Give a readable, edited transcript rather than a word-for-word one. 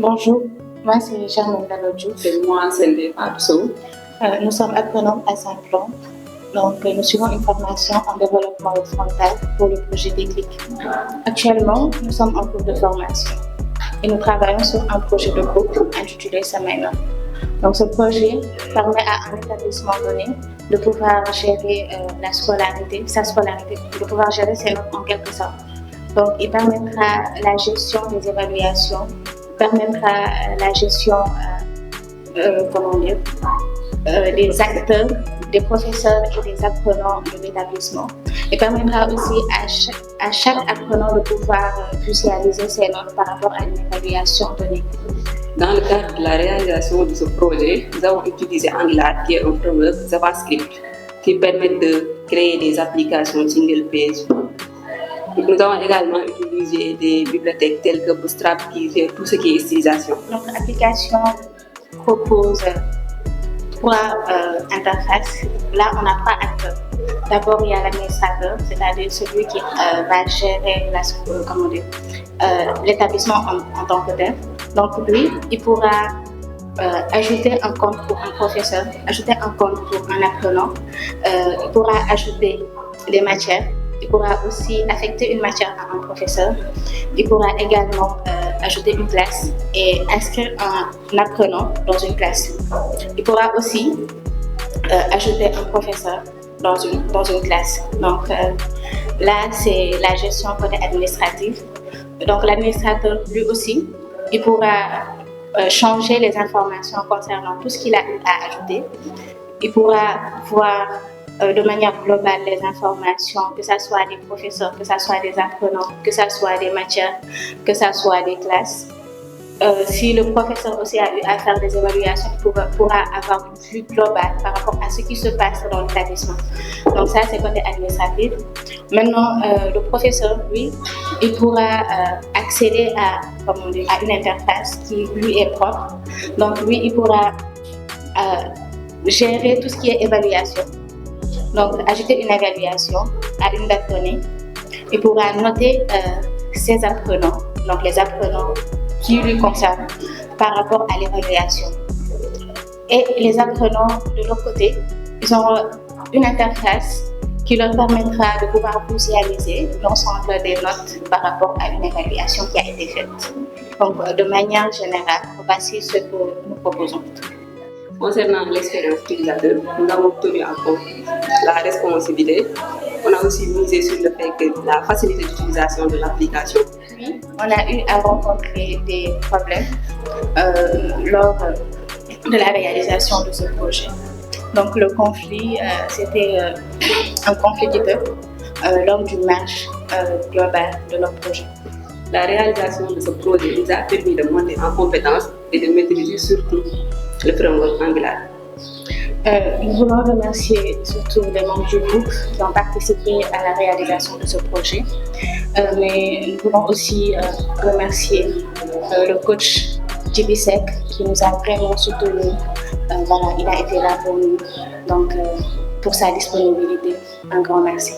Bonjour, moi c'est Germaine Dalodjou. Et moi, c'est Ndeye Fatou Sow. Nous sommes apprenants à Saint-Plan. Donc, nous suivons une formation en développement frontal pour le projet Déclic. Actuellement, nous sommes en cours de formation et nous travaillons sur un projet de groupe intitulé Samaina. Donc, ce projet permet à un établissement donné de pouvoir gérer sa scolarité, de pouvoir gérer ses notes en quelque sorte. Donc, il permettra la gestion des évaluations, permettra la gestion des acteurs, des professeurs et des apprenants de l'établissement. Et permettra aussi à chaque apprenant de pouvoir visualiser ses notes par rapport à une évaluation donnée. Dans le cadre de la réalisation de ce projet, nous avons utilisé Angular, qui est un framework JavaScript qui permet de créer des applications single page. Nous avons également utilisé des bibliothèques telles que Bootstrap qui fait tout ce qui est stylisation. Notre application propose trois interfaces. Là, on a trois acteurs. D'abord, il y a l'administrateur, c'est-à-dire celui qui va gérer l'établissement en tant que tel. Donc, lui, il pourra ajouter un compte pour un professeur, ajouter un compte pour un apprenant, il pourra ajouter des matières. Il pourra aussi affecter une matière à un professeur. Il pourra également ajouter une classe et inscrire un apprenant dans une classe. Il pourra aussi ajouter un professeur dans une classe. Donc là, c'est la gestion côté administrative. Donc l'administrateur, lui aussi, il pourra changer les informations concernant tout ce qu'il a eu à ajouter. Il pourra voir de manière globale les informations, que ce soit des professeurs, que ce soit des apprenants, que ce soit des matières, que ce soit des classes. Si le professeur aussi a eu à faire des évaluations, il pourra avoir une vue globale par rapport à ce qui se passe dans l'établissement. Donc ça, c'est côté administratif. Maintenant, le professeur, lui, il pourra accéder à une interface qui lui est propre. Donc lui, il pourra gérer tout ce qui est évaluation. Donc, ajouter une évaluation à une date donnée. Il pourra noter ses apprenants, donc les apprenants qui lui concernent par rapport à l'évaluation. Et les apprenants, de l'autre côté, ils auront une interface qui leur permettra de pouvoir visualiser l'ensemble des notes par rapport à une évaluation qui a été faite. Donc, de manière générale, voici ce que nous proposons. Concernant l'expérience utilisateur, nous avons tenu en compte la responsabilité. On a aussi misé sur le fait que la facilité d'utilisation de l'application. Oui, on a eu à rencontrer des problèmes lors de la réalisation de ce projet. Donc le conflit, c'était un conflit lors d'une marche globale de notre projet. La réalisation de ce projet nous a permis de monter en compétences et de maîtriser surtout le framework Angular. Nous voulons remercier surtout les membres du groupe qui ont participé à la réalisation de ce projet. Mais nous voulons aussi remercier le coach Djibisek qui nous a vraiment soutenus. Il a été là pour nous. Donc, pour sa disponibilité, un grand merci.